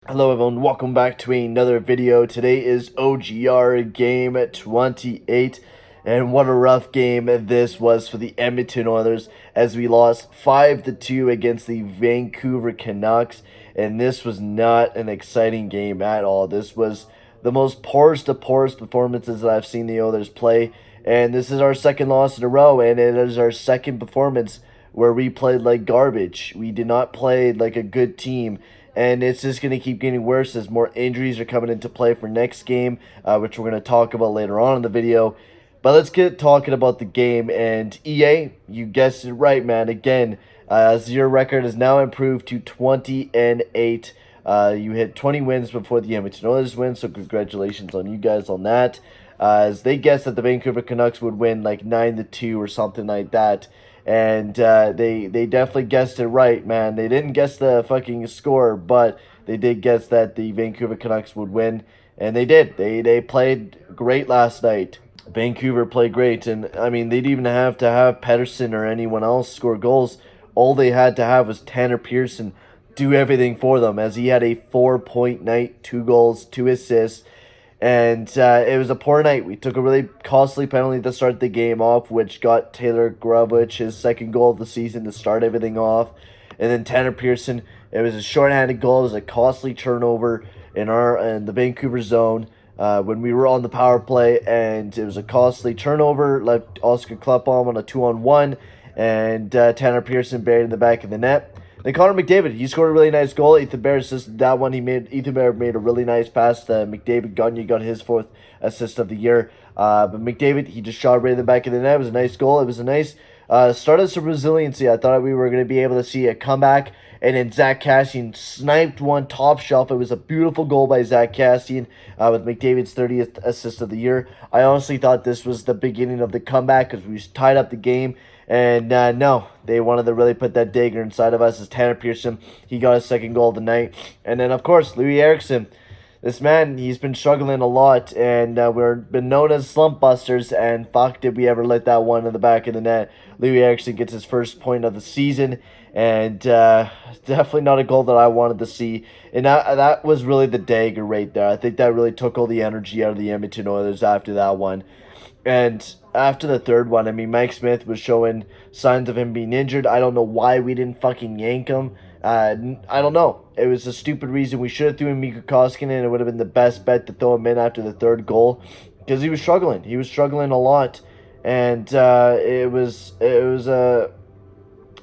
Hello everyone, welcome back to another video. Today is OGR game 28, and what a rough game this was for the Edmonton Oilers as we lost 5-2 against the Vancouver Canucks, and this was not an exciting game at all. This was the most poorest of poorest performances that I've seen the Oilers play, and this is our second loss in a row, and it is our second performance where we played like garbage. We did not play like a good team, and it's just going to keep getting worse as more injuries are coming into play for next game, which we're going to talk about later on in the video. But let's get talking about the game. And EA, you guessed it right, man. Again, as your record has now improved to 20-8. You hit 20 wins before the Edmonton Oilers win, so congratulations on you guys on that. As they guessed that the Vancouver Canucks would win like 9-2 or something like that. And they definitely guessed it right, man. They didn't guess the fucking score, but they did guess that the Vancouver Canucks would win, and they did. They played great last night. Vancouver played great, and I mean, they didn't even have to have Pedersen or anyone else score goals. All they had to have was Tanner Pearson do everything for them, as he had a 4-point night, 2 goals, 2 assists. And it was a poor night. We took a really costly penalty to start the game off, which got Taylor Grovich his second goal of the season to start everything off. And then Tanner Pearson, it was a shorthanded goal. It was a costly turnover in the Vancouver zone when we were on the power play, and it was a costly turnover. Left Oscar Klefbom on a 2-on-1, and Tanner Pearson buried in the back of the net. Then Connor McDavid, he scored a really nice goal. Ethan Bear assisted that one. Ethan Bear made a really nice pass to McDavid. Gagne got his 4th assist of the year. But McDavid, he just shot right in the back of the net. It was a nice goal. It was a nice start of some resiliency. I thought we were going to be able to see a comeback. And then Zach Kassian sniped one top shelf. It was a beautiful goal by Zach Kassian with McDavid's 30th assist of the year. I honestly thought this was the beginning of the comeback because we tied up the game. And no, they wanted to really put that dagger inside of us as Tanner Pearson. He got his second goal of the night. And then, of course, Louis Eriksson. This man, he's been struggling a lot, and we've been known as slump busters, and fuck did we ever let that one in the back of the net. Louis Eriksson gets his first point of the season, and definitely not a goal that I wanted to see. And that was really the dagger right there. I think that really took all the energy out of the Edmonton Oilers after that one. And after the third one, I mean, Mike Smith was showing signs of him being injured. I don't know why we didn't fucking yank him. I don't know. It was a stupid reason. We should have threw in Mikko Koskinen, and it would have been the best bet to throw him in after the third goal because he was struggling. He was struggling a lot, and it was a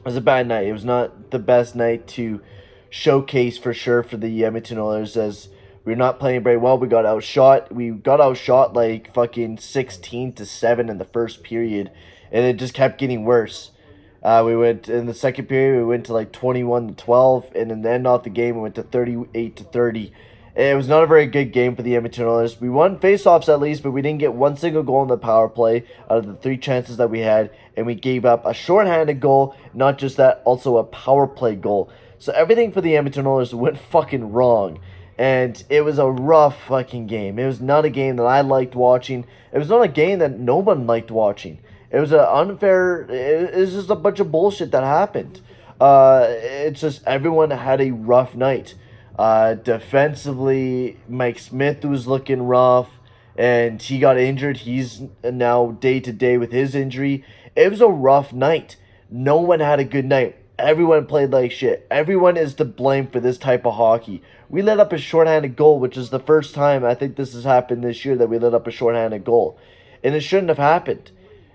bad night. It was not the best night to showcase for sure for the Edmonton Oilers, as we're not playing very well. We got outshot. We got outshot like fucking 16-7 in the first period, and it just kept getting worse. We went in the second period. We went to like 21-12, and in the end off the game, we went to 38-30. It was not a very good game for the Edmonton Oilers. We won faceoffs at least, but we didn't get one single goal in the power play out of the 3 chances that we had, and we gave up a shorthanded goal. Not just that, also a power play goal. So everything for the Edmonton Oilers went fucking wrong. And it was a rough fucking game. It was not a game that I liked watching. It was not a game that no one liked watching. It was an unfair... It was just a bunch of bullshit that happened. It's just everyone had a rough night. Defensively, Mike Smith was looking rough, and he got injured. He's now day-to-day with his injury. It was a rough night. No one had a good night. Everyone played like shit. Everyone is to blame for this type of hockey. We let up a shorthanded goal, which is the first time I think this has happened this year that we let up a shorthanded goal. And it shouldn't have happened.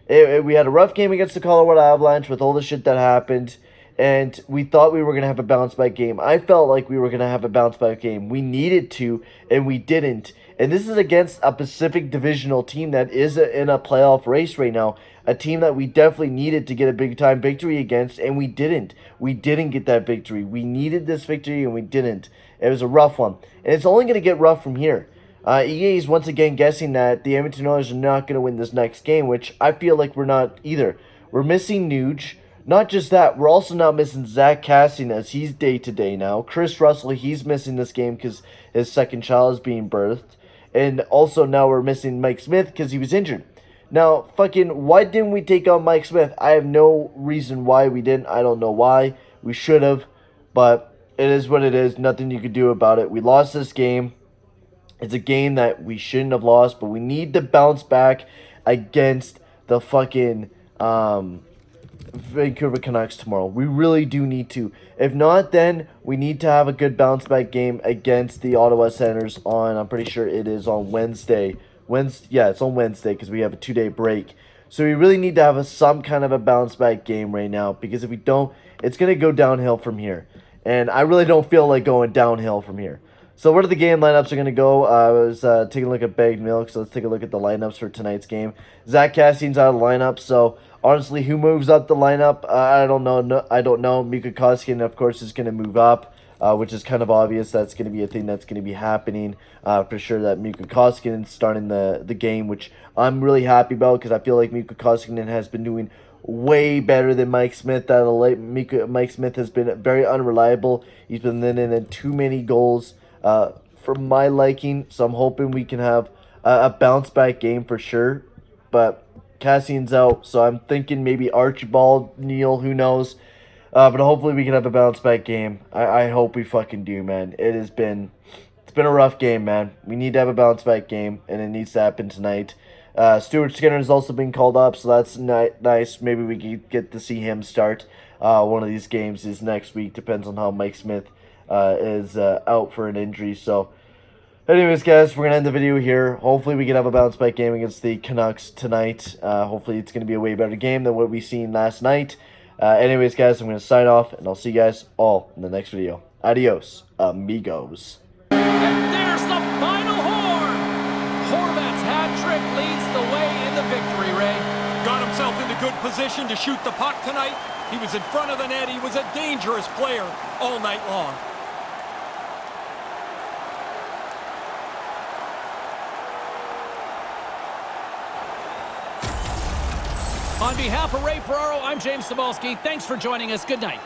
We had a rough game against the Colorado Avalanche with all the shit that happened. And we thought we were going to have a bounce-back game. I felt like we were going to have a bounce-back game. We needed to, and we didn't. And this is against a Pacific Divisional team that is in a playoff race right now. A team that we definitely needed to get a big-time victory against, and we didn't. We didn't get that victory. We needed this victory, and we didn't. It was a rough one. And it's only going to get rough from here. EA is once again guessing that the Edmonton Oilers are not going to win this next game, which I feel like we're not either. We're missing Nuge. Not just that, we're also now missing Zach Kassian as he's day-to-day now. Chris Russell, he's missing this game because his second child is being birthed. And also now we're missing Mike Smith because he was injured. Now, fucking, why didn't we take on Mike Smith? I have no reason why we didn't. I don't know why. We should have. But it is what it is. Nothing you could do about it. We lost this game. It's a game that we shouldn't have lost, but we need to bounce back against the fucking Vancouver Canucks tomorrow. We really do need to. If not, then we need to have a good bounce back game against the Ottawa Senators on, I'm pretty sure it is on Wednesday. Yeah, it's on Wednesday because we have a 2-day break. So we really need to have some kind of a bounce back game right now, because if we don't, it's going to go downhill from here. And I really don't feel like going downhill from here. So where the game lineups are going to go, I was taking a look at Bagged Milk, so let's take a look at the lineups for tonight's game. Zach Kassian's out of the lineup, so honestly, who moves up the lineup, I don't know. I don't know. Mika Koskinen, of course, is going to move up, which is kind of obvious. That's going to be a thing that's going to be happening for sure, that Mika Koskinen starting the game, which I'm really happy about, because I feel like Mika Koskinen has been doing way better than Mike Smith. Mike Smith has been very unreliable. He's been letting in too many goals for my liking, so I'm hoping we can have a bounce back game for sure. But Cassian's out, so I'm thinking maybe Archibald, Neal, who knows. But hopefully we can have a bounce back game. I hope we fucking do, man. It's been a rough game, man. We need to have a bounce back game, and it needs to happen tonight. Stuart Skinner has also been called up, so that's nice. Maybe we can get to see him start one of these games is next week. Depends on how Mike Smith is out for an injury. So anyways, guys, we're going to end the video here. Hopefully we can have a bounce back game against the Canucks tonight. Hopefully it's going to be a way better game than what we seen last night. Anyways, guys, I'm going to sign off, and I'll see you guys all in the next video. Adios, amigos. And there's the final horn. Horvat's hat trick leads the way in the victory, Ray. Got himself into good position to shoot the puck tonight. He was in front of the net. He was a dangerous player all night long. On behalf of Ray Ferraro, I'm James Cebulski. Thanks for joining us. Good night.